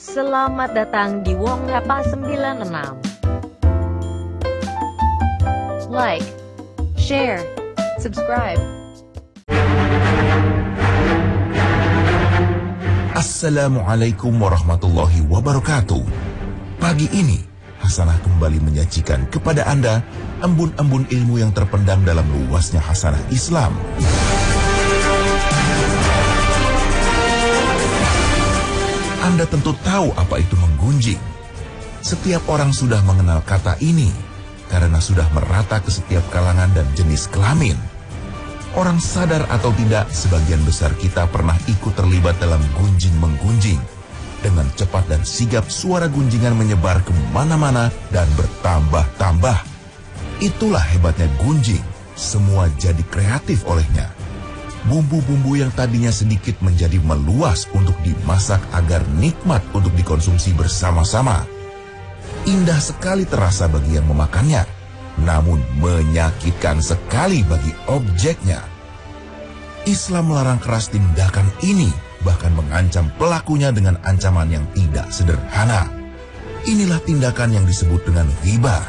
Selamat datang di Wong Ngapa 96. Like, share, subscribe. Assalamualaikum warahmatullahi wabarakatuh. Pagi ini, Hasanah kembali menyajikan kepada Anda embun-embun ilmu yang terpendam dalam luasnya Hasanah Islam. Anda tentu tahu apa itu menggunjing. Setiap orang sudah mengenal kata ini karena sudah merata ke setiap kalangan dan jenis kelamin. Orang sadar atau tidak, sebagian besar kita pernah ikut terlibat dalam gunjing-menggunjing. Dengan cepat dan sigap, suara gunjingan menyebar kemana-mana dan bertambah-tambah. Itulah hebatnya gunjing, semua jadi kreatif olehnya. Bumbu-bumbu yang tadinya sedikit menjadi meluas untuk dimasak agar nikmat untuk dikonsumsi bersama-sama. Indah sekali terasa bagi yang memakannya, namun menyakitkan sekali bagi objeknya. Islam melarang keras tindakan ini, bahkan mengancam pelakunya dengan ancaman yang tidak sederhana. Inilah tindakan yang disebut dengan ghibah.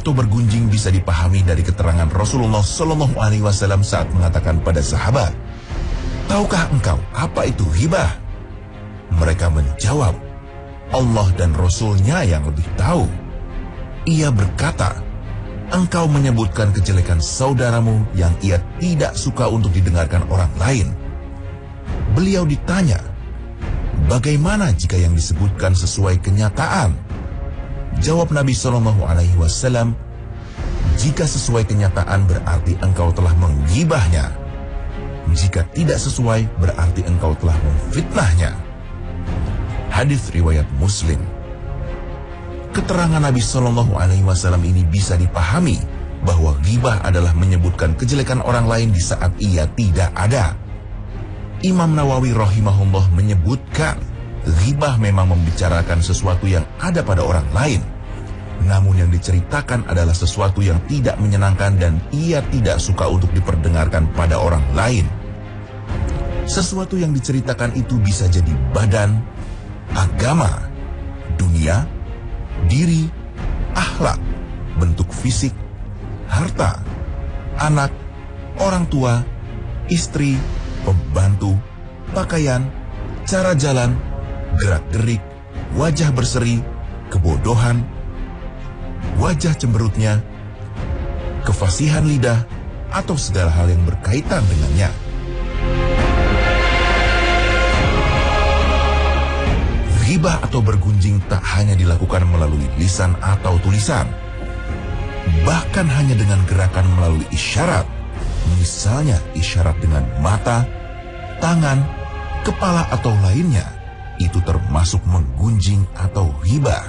Atau bergunjing bisa dipahami dari keterangan Rasulullah Shallallahu Alaihi Wasallam saat mengatakan pada sahabat, "Tahukah engkau apa itu ghibah?" Mereka menjawab, "Allah dan Rasulnya yang lebih tahu." Ia berkata, "Engkau menyebutkan kejelekan saudaramu yang ia tidak suka untuk didengarkan orang lain." Beliau ditanya, "Bagaimana jika yang disebutkan sesuai kenyataan?" Jawab Nabi Shallallahu Alaihi Wasallam, "Jika sesuai kenyataan berarti engkau telah menggibahnya. Jika tidak sesuai berarti engkau telah memfitnahnya." Hadis riwayat Muslim. Keterangan Nabi Shallallahu Alaihi Wasallam ini bisa dipahami bahwa ghibah adalah menyebutkan kejelekan orang lain di saat ia tidak ada. Imam Nawawi rahimahullah menyebutkan, ghibah memang membicarakan sesuatu yang ada pada orang lain, namun yang diceritakan adalah sesuatu yang tidak menyenangkan dan ia tidak suka untuk diperdengarkan pada orang lain. Sesuatu yang diceritakan itu bisa jadi badan, agama, dunia, diri, akhlak, bentuk fisik, harta, anak, orang tua, istri, pembantu, pakaian, cara jalan, gerak-gerik, wajah berseri, kebodohan, wajah cemberutnya, kefasihan lidah, atau segala hal yang berkaitan dengannya. Ghibah atau bergunjing tak hanya dilakukan melalui lisan atau tulisan, bahkan hanya dengan gerakan melalui isyarat, misalnya isyarat dengan mata, tangan, kepala atau lainnya. Itu termasuk menggunjing atau ghibah.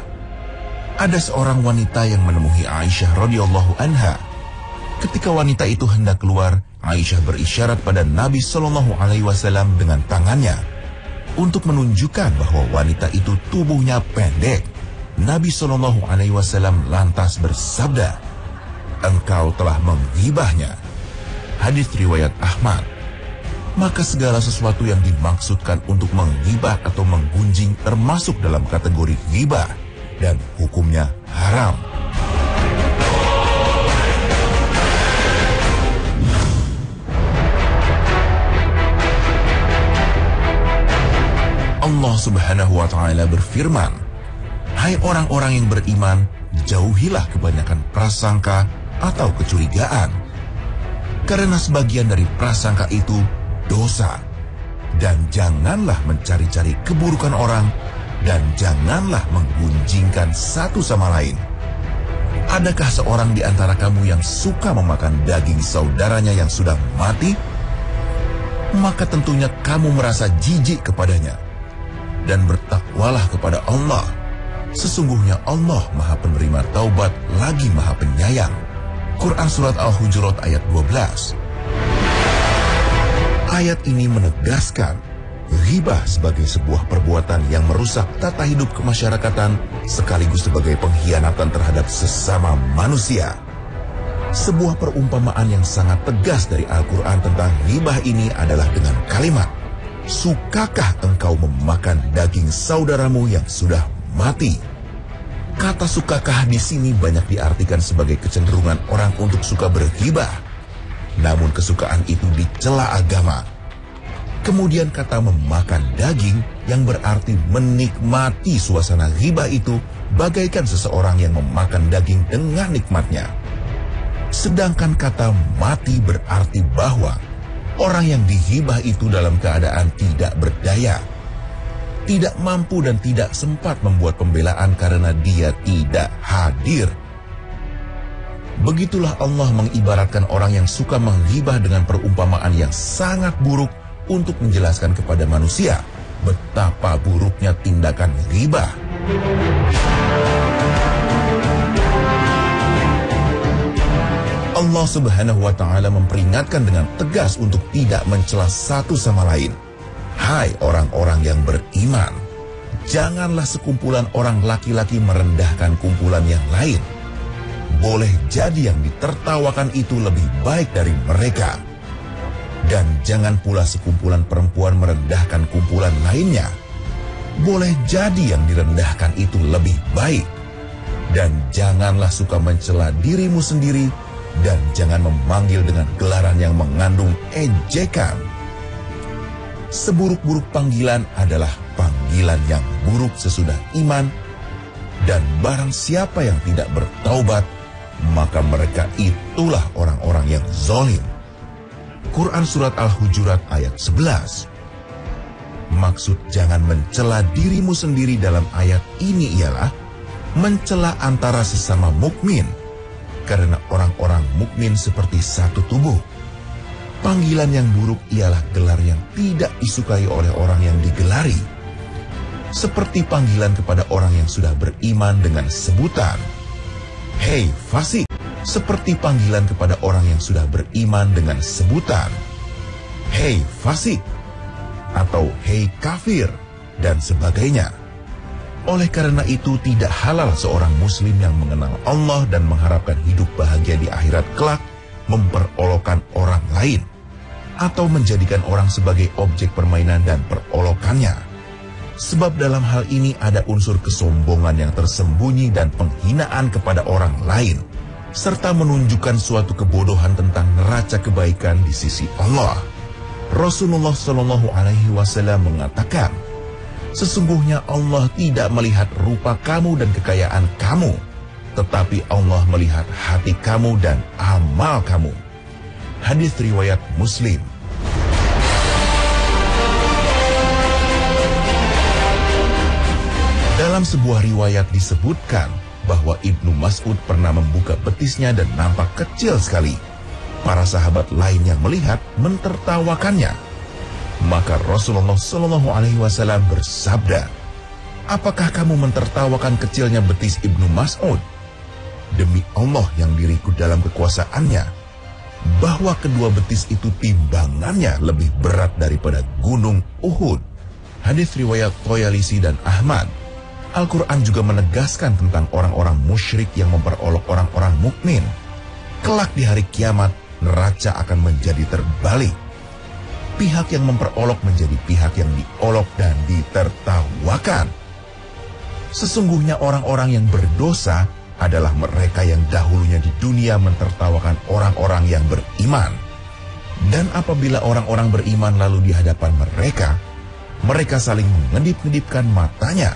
Ada seorang wanita yang menemui Aisyah radhiyallahu anha. Ketika wanita itu hendak keluar, Aisyah berisyarat pada Nabi Shallallahu Alaihi Wasallam dengan tangannya untuk menunjukkan bahwa wanita itu tubuhnya pendek. Nabi Shallallahu Alaihi Wasallam lantas bersabda, "Engkau telah menghibahnya." Hadis riwayat Ahmad. Maka segala sesuatu yang dimaksudkan untuk menghibah atau menggunjing termasuk dalam kategori ghibah dan hukumnya haram. Allah Subhanahu wa Ta'ala berfirman, "Hai orang-orang yang beriman, jauhilah kebanyakan prasangka atau kecurigaan, karena sebagian dari prasangka itu dosa, dan janganlah mencari-cari keburukan orang, dan janganlah menggunjingkan satu sama lain. Adakah seorang di antara kamu yang suka memakan daging saudaranya yang sudah mati? Maka tentunya kamu merasa jijik kepadanya, dan bertakwalah kepada Allah. Sesungguhnya Allah Maha Penerima Taubat lagi Maha Penyayang." Quran Surat Al-Hujurat ayat 12. Ayat ini menegaskan Ghibah sebagai sebuah perbuatan yang merusak tata hidup kemasyarakatan sekaligus sebagai pengkhianatan terhadap sesama manusia. Sebuah perumpamaan yang sangat tegas dari Al-Quran tentang ghibah ini adalah dengan kalimat, "Sukakah engkau memakan daging saudaramu yang sudah mati?" Kata sukakah di sini banyak diartikan sebagai kecenderungan orang untuk suka berghibah. Namun kesukaan itu dicela agama. Kemudian kata memakan daging yang berarti menikmati suasana ghibah itu bagaikan seseorang yang memakan daging dengan nikmatnya. Sedangkan kata mati berarti bahwa orang yang dihibah itu dalam keadaan tidak berdaya, tidak mampu dan tidak sempat membuat pembelaan karena dia tidak hadir. Begitulah Allah mengibaratkan orang yang suka menghibah dengan perumpamaan yang sangat buruk untuk menjelaskan kepada manusia betapa buruknya tindakan ghibah. Allah Subhanahu wa Ta'ala memperingatkan dengan tegas untuk tidak mencela satu sama lain. Hai orang-orang yang beriman, janganlah sekumpulan orang laki-laki merendahkan kumpulan yang lain. Boleh jadi yang ditertawakan itu lebih baik dari mereka. Dan jangan pula sekumpulan perempuan merendahkan kumpulan lainnya. Boleh jadi yang direndahkan itu lebih baik. Dan janganlah suka mencela dirimu sendiri, dan jangan memanggil dengan gelaran yang mengandung ejekan. Seburuk-buruk panggilan adalah panggilan yang buruk sesudah iman, dan barang siapa yang tidak bertaubat, maka mereka itulah orang-orang yang zalim. Quran Surat Al-Hujurat ayat 11. Maksud jangan mencela dirimu sendiri dalam ayat ini ialah mencela antara sesama mukmin, karena orang-orang mukmin seperti satu tubuh. Panggilan yang buruk ialah gelar yang tidak disukai oleh orang yang digelari. Seperti panggilan kepada orang yang sudah beriman dengan sebutan "Hei fasik", seperti panggilan kepada orang yang sudah beriman dengan sebutan "Hei fasik" atau "Hei kafir" dan sebagainya. Oleh karena itu tidak halal seorang muslim yang mengenal Allah dan mengharapkan hidup bahagia di akhirat kelak memperolokkan orang lain atau menjadikan orang sebagai objek permainan dan perolokannya. Sebab dalam hal ini ada unsur kesombongan yang tersembunyi dan penghinaan kepada orang lain, serta menunjukkan suatu kebodohan tentang neraca kebaikan di sisi Allah. Rasulullah Shallallahu Alaihi Wasallam mengatakan, sesungguhnya Allah tidak melihat rupa kamu dan kekayaan kamu, tetapi Allah melihat hati kamu dan amal kamu. Hadis riwayat Muslim. Dalam sebuah riwayat disebutkan bahwa Ibnu Mas'ud pernah membuka betisnya dan nampak kecil sekali. Para sahabat lain yang melihat mentertawakannya. Maka Rasulullah Shallallahu Alaihi Wasallam bersabda, "Apakah kamu mentertawakan kecilnya betis Ibnu Mas'ud? Demi Allah yang diriku dalam kekuasaannya, bahwa kedua betis itu timbangannya lebih berat daripada gunung Uhud." Hadis riwayat Toyalisi dan Ahmad. Al-Quran juga menegaskan tentang orang-orang musyrik yang memperolok orang-orang mukmin. Kelak di hari kiamat, neraca akan menjadi terbalik. Pihak yang memperolok menjadi pihak yang diolok dan ditertawakan. Sesungguhnya orang-orang yang berdosa adalah mereka yang dahulunya di dunia mentertawakan orang-orang yang beriman. Dan apabila orang-orang beriman lalu di hadapan mereka, mereka saling mengedip-ngedipkan matanya.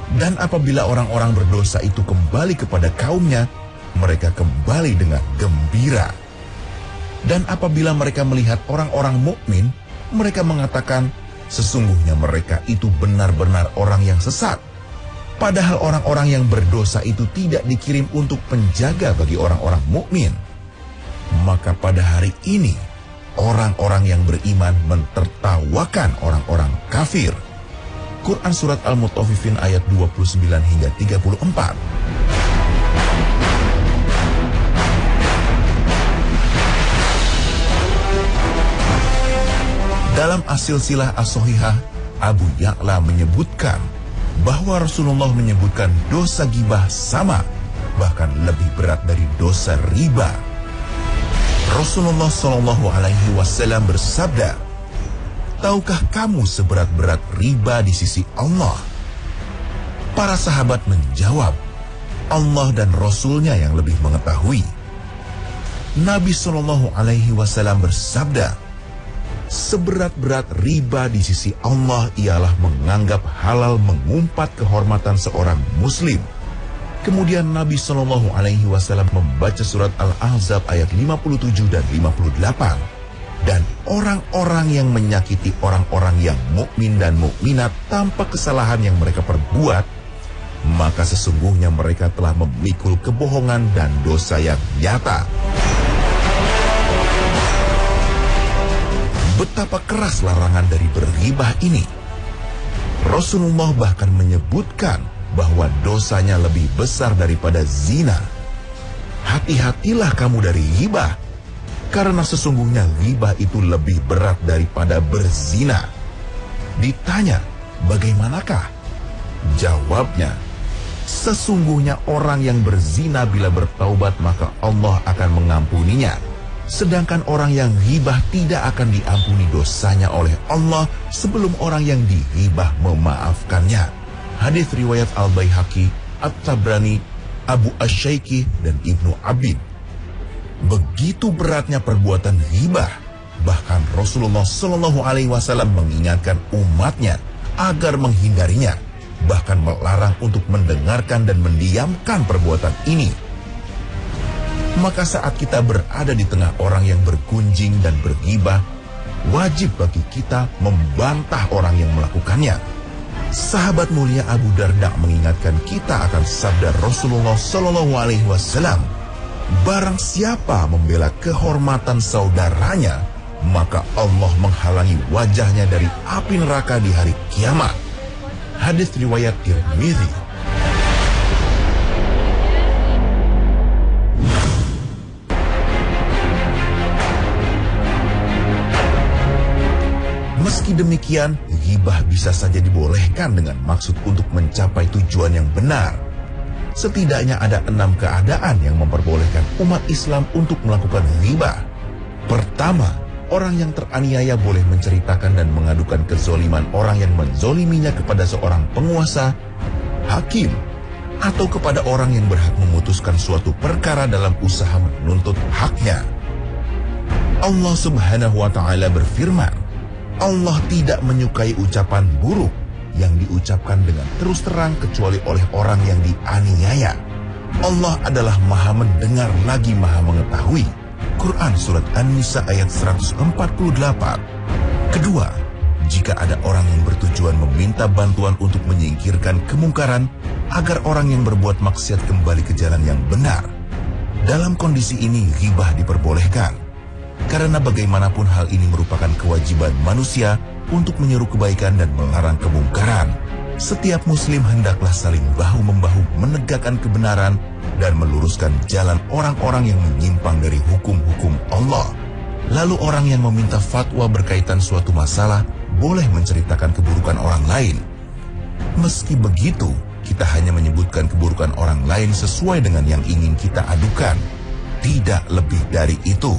Dan apabila orang-orang berdosa itu kembali kepada kaumnya, mereka kembali dengan gembira. Dan apabila mereka melihat orang-orang mukmin, mereka mengatakan, sesungguhnya mereka itu benar-benar orang yang sesat. Padahal orang-orang yang berdosa itu tidak dikirim untuk penjaga bagi orang-orang mukmin. Maka pada hari ini, orang-orang yang beriman mentertawakan orang-orang kafir. Quran Surat Al-Mutaffifin ayat 29 hingga 34. Dalam As-Silsilah As-Shahihah, Abu Ya'la menyebutkan bahwa Rasulullah menyebutkan dosa gibah sama, bahkan lebih berat dari dosa riba. Rasulullah SAW bersabda, "Tahukah kamu seberat-berat riba di sisi Allah?" Para sahabat menjawab, "Allah dan Rasulnya yang lebih mengetahui." Nabi SAW bersabda, "Seberat-berat riba di sisi Allah ialah menganggap halal mengumpat kehormatan seorang muslim." Kemudian Nabi SAW membaca surat Al-Ahzab ayat 57 dan 58. Dan orang-orang yang menyakiti orang-orang yang mukmin dan mukminat tanpa kesalahan yang mereka perbuat, maka sesungguhnya mereka telah memikul kebohongan dan dosa yang nyata. Betapa keras larangan dari berghibah ini. Rasulullah bahkan menyebutkan bahwa dosanya lebih besar daripada zina. Hati-hatilah kamu dari ghibah, karena sesungguhnya ghibah itu lebih berat daripada berzina. Ditanya, bagaimanakah? Jawabnya, sesungguhnya orang yang berzina bila bertaubat maka Allah akan mengampuninya. Sedangkan orang yang ghibah tidak akan diampuni dosanya oleh Allah sebelum orang yang dighibah memaafkannya. Hadis riwayat Al-Baihaqi, At-Tabrani, Abu Asy-Syaikhi, dan Ibnu Abid. Begitu beratnya perbuatan ghibah, bahkan Rasulullah SAW mengingatkan umatnya agar menghindarinya, bahkan melarang untuk mendengarkan dan mendiamkan perbuatan ini. Maka saat kita berada di tengah orang yang bergunjing dan berghibah, wajib bagi kita membantah orang yang melakukannya. Sahabat mulia Abu Darda mengingatkan kita akan sabda Rasulullah SAW, "Barang siapa membela kehormatan saudaranya, maka Allah menghalangi wajahnya dari api neraka di hari kiamat." Hadis riwayat Tirmidzi. Meski demikian, ghibah bisa saja dibolehkan dengan maksud untuk mencapai tujuan yang benar. Setidaknya ada 6 keadaan yang memperbolehkan umat Islam untuk melakukan ghibah. Pertama, orang yang teraniaya boleh menceritakan dan mengadukan kezoliman orang yang menzoliminya kepada seorang penguasa, hakim, atau kepada orang yang berhak memutuskan suatu perkara dalam usaha menuntut haknya. Allah Subhanahu wa Ta'ala berfirman, Allah tidak menyukai ucapan buruk yang diucapkan dengan terus terang kecuali oleh orang yang dianiaya. Allah adalah Maha mendengar lagi Maha mengetahui. Quran Surat An-Nisa ayat 148. Kedua, jika ada orang yang bertujuan meminta bantuan untuk menyingkirkan kemungkaran agar orang yang berbuat maksiat kembali ke jalan yang benar, dalam kondisi ini ghibah diperbolehkan. Karena bagaimanapun hal ini merupakan kewajiban manusia untuk menyeru kebaikan dan melarang kemungkaran. Setiap muslim hendaklah saling bahu-membahu menegakkan kebenaran dan meluruskan jalan orang-orang yang menyimpang dari hukum-hukum Allah. Lalu orang yang meminta fatwa berkaitan suatu masalah boleh menceritakan keburukan orang lain. Meski begitu, kita hanya menyebutkan keburukan orang lain sesuai dengan yang ingin kita adukan. Tidak lebih dari itu.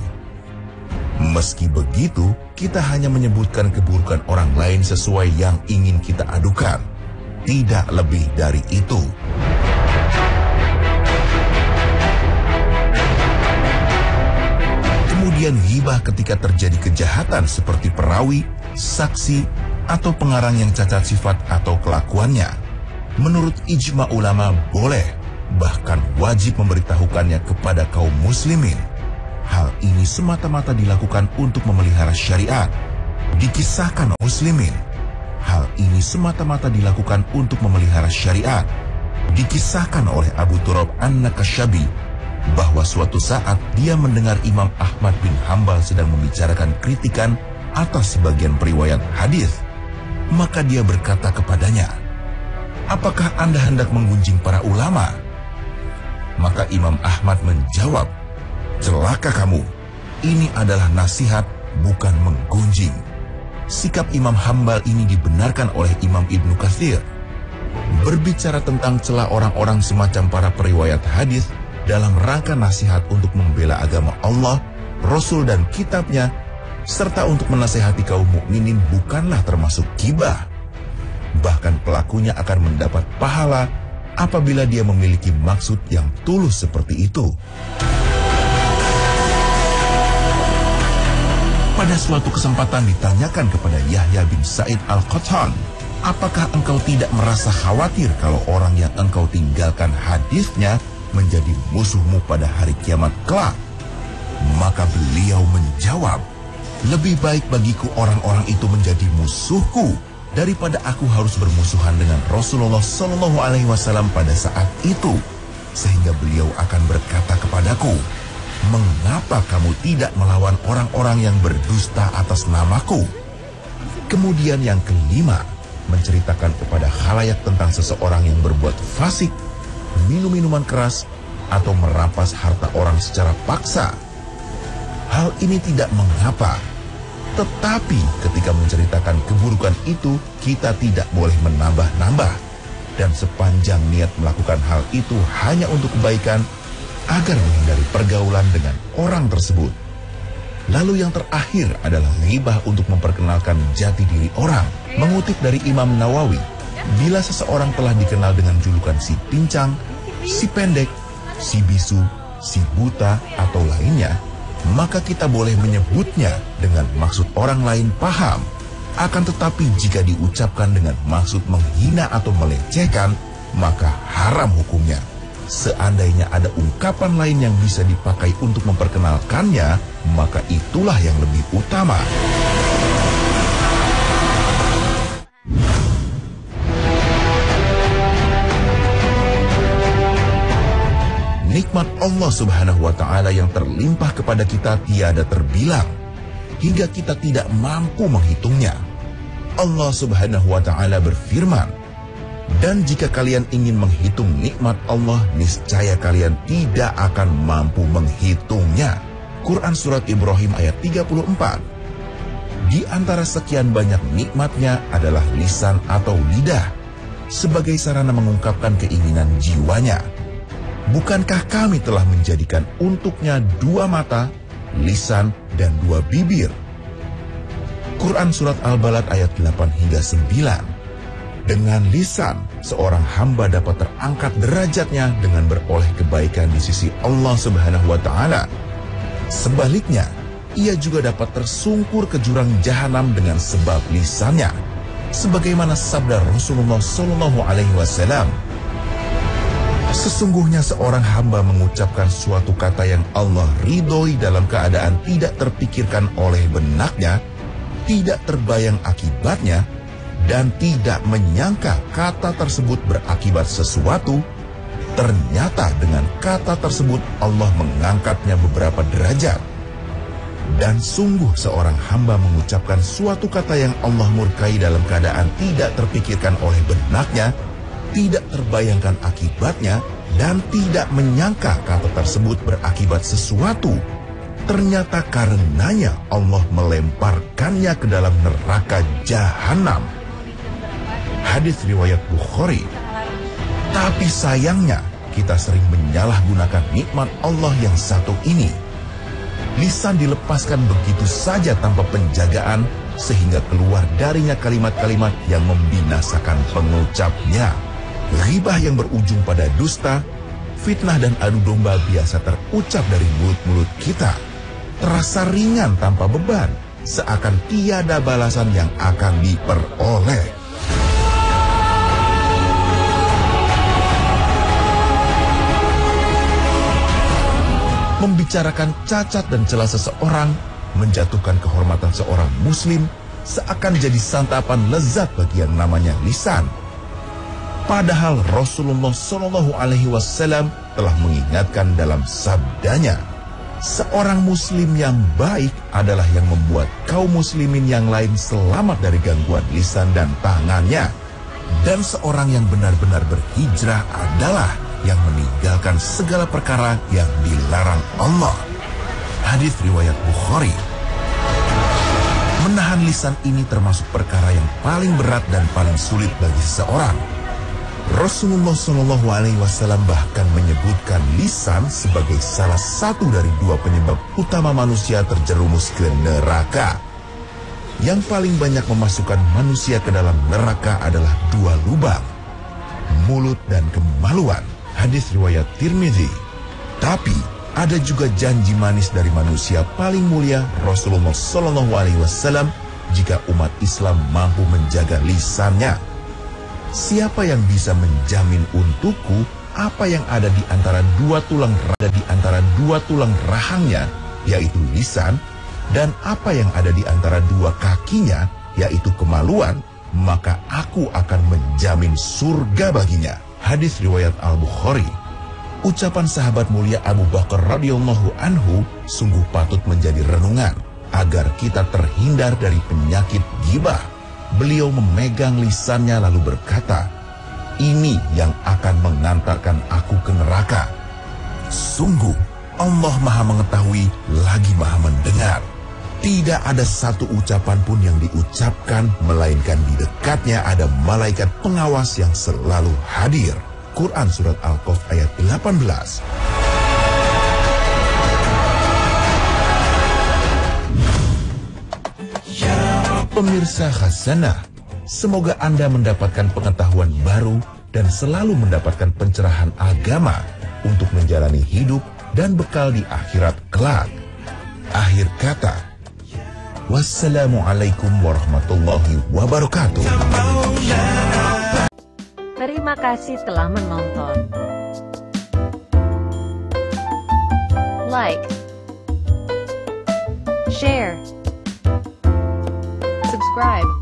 Meski begitu, kita hanya menyebutkan keburukan orang lain sesuai yang ingin kita adukan. Tidak lebih dari itu. Kemudian ghibah ketika terjadi kejahatan seperti perawi, saksi, atau pengarang yang cacat sifat atau kelakuannya. Menurut ijma ulama boleh, bahkan wajib memberitahukannya kepada kaum muslimin. Hal ini semata-mata dilakukan untuk memelihara syariat. Dikisahkan muslimin. Hal ini semata-mata dilakukan untuk memelihara syariat. Dikisahkan oleh Abu Turab An-Nakashabi bahwa suatu saat dia mendengar Imam Ahmad bin Hambal sedang membicarakan kritikan atas sebagian periwayat hadis. Maka dia berkata kepadanya, "Apakah Anda hendak menggunjing para ulama?" Maka Imam Ahmad menjawab, "Celaka kamu, ini adalah nasihat, bukan menggunjing." Sikap Imam Hambal ini dibenarkan oleh Imam Ibnu Katsir. Berbicara tentang celah orang-orang semacam para periwayat hadis dalam rangka nasihat untuk membela agama Allah, Rasul dan kitabnya, serta untuk menasehati kaum mukminin bukanlah termasuk ghibah. Bahkan pelakunya akan mendapat pahala apabila dia memiliki maksud yang tulus seperti itu. Pada suatu kesempatan ditanyakan kepada Yahya bin Sa'id Al-Qattan, apakah engkau tidak merasa khawatir kalau orang yang engkau tinggalkan hadisnya menjadi musuhmu pada hari kiamat kelak? Maka beliau menjawab, lebih baik bagiku orang-orang itu menjadi musuhku daripada aku harus bermusuhan dengan Rasulullah SAW pada saat itu. Sehingga beliau akan berkata kepadaku, mengapa kamu tidak melawan orang-orang yang berdusta atas namaku? Kemudian yang kelima, menceritakan kepada khalayak tentang seseorang yang berbuat fasik, minum minuman keras, atau merampas harta orang secara paksa. Hal ini tidak mengapa, tetapi ketika menceritakan keburukan itu, kita tidak boleh menambah-nambah. Dan sepanjang niat melakukan hal itu hanya untuk kebaikan, agar menghindari pergaulan dengan orang tersebut. Lalu yang terakhir adalah ghibah untuk memperkenalkan jati diri orang. Mengutip dari Imam Nawawi, bila seseorang telah dikenal dengan julukan si pincang, si pendek, si bisu, si buta, atau lainnya, maka kita boleh menyebutnya dengan maksud orang lain paham. Akan tetapi jika diucapkan dengan maksud menghina atau melecehkan, maka haram hukumnya. Seandainya ada ungkapan lain yang bisa dipakai untuk memperkenalkannya, maka itulah yang lebih utama. Nikmat Allah Subhanahu wa Ta'ala yang terlimpah kepada kita tiada terbilang, hingga kita tidak mampu menghitungnya. Allah Subhanahu wa Ta'ala berfirman, dan jika kalian ingin menghitung nikmat Allah, niscaya kalian tidak akan mampu menghitungnya. Quran Surat Ibrahim ayat 34. Di antara sekian banyak nikmatnya adalah lisan atau lidah, sebagai sarana mengungkapkan keinginan jiwanya. Bukankah kami telah menjadikan untuknya 2 mata, lisan, dan 2 bibir? Quran Surat Al-Balad ayat 8 hingga 9. Dengan lisan, seorang hamba dapat terangkat derajatnya dengan beroleh kebaikan di sisi Allah Subhanahu wa Ta'ala. Sebaliknya, ia juga dapat tersungkur ke jurang jahanam dengan sebab lisannya. Sebagaimana sabda Rasulullah SAW, sesungguhnya seorang hamba mengucapkan suatu kata yang Allah ridhoi dalam keadaan tidak terpikirkan oleh benaknya, tidak terbayang akibatnya, dan tidak menyangka kata tersebut berakibat sesuatu, ternyata dengan kata tersebut Allah mengangkatnya beberapa derajat. Dan sungguh seorang hamba mengucapkan suatu kata yang Allah murkai dalam keadaan tidak terpikirkan oleh benaknya, tidak terbayangkan akibatnya, dan tidak menyangka kata tersebut berakibat sesuatu, ternyata karenanya Allah melemparkannya ke dalam neraka jahanam. Hadis riwayat Bukhari. Tapi sayangnya kita sering menyalahgunakan nikmat Allah yang satu ini. Lisan dilepaskan begitu saja tanpa penjagaan, sehingga keluar darinya kalimat-kalimat yang membinasakan pengucapnya. Ghibah yang berujung pada dusta, fitnah dan adu domba biasa terucap dari mulut-mulut kita. Terasa ringan tanpa beban, seakan tiada balasan yang akan diperoleh. Membicarakan cacat dan celah seseorang, menjatuhkan kehormatan seorang muslim, seakan jadi santapan lezat bagi yang namanya lisan. Padahal Rasulullah SAW telah mengingatkan dalam sabdanya, seorang muslim yang baik adalah yang membuat kaum muslimin yang lain selamat dari gangguan lisan dan tangannya. Dan seorang yang benar-benar berhijrah adalah yang meninggalkan segala perkara yang dilarang Allah. Hadis riwayat Bukhari. Menahan lisan ini termasuk perkara yang paling berat dan paling sulit bagi seseorang. Rasulullah SAW bahkan menyebutkan lisan sebagai salah satu dari dua penyebab utama manusia terjerumus ke neraka. Yang paling banyak memasukkan manusia ke dalam neraka adalah dua lubang, mulut dan kemaluan. Hadis riwayat Tirmidzi. Tapi ada juga janji manis dari manusia paling mulia Rasulullah SAW jika umat Islam mampu menjaga lisannya. Siapa yang bisa menjamin untukku apa yang ada di antara dua tulang rahangnya, yaitu lisan, dan apa yang ada di antara dua kakinya, yaitu kemaluan, maka aku akan menjamin surga baginya. Hadis riwayat Al-Bukhari. Ucapan sahabat mulia Abu Bakar radhiyallahu anhu sungguh patut menjadi renungan agar kita terhindar dari penyakit ghibah. Beliau memegang lisannya lalu berkata, "Ini yang akan mengantarkan aku ke neraka." Sungguh, Allah Maha Mengetahui lagi Maha Mendengar. Tidak ada satu ucapan pun yang diucapkan, melainkan di dekatnya ada malaikat pengawas yang selalu hadir. Quran Surat Al-Qaf ayat 18. Pemirsa Hasanah, semoga Anda mendapatkan pengetahuan baru dan selalu mendapatkan pencerahan agama untuk menjalani hidup dan bekal di akhirat kelak. Akhir kata, wassalamualaikum warahmatullahi wabarakatuh. Terima kasih telah menonton. Like, share, subscribe.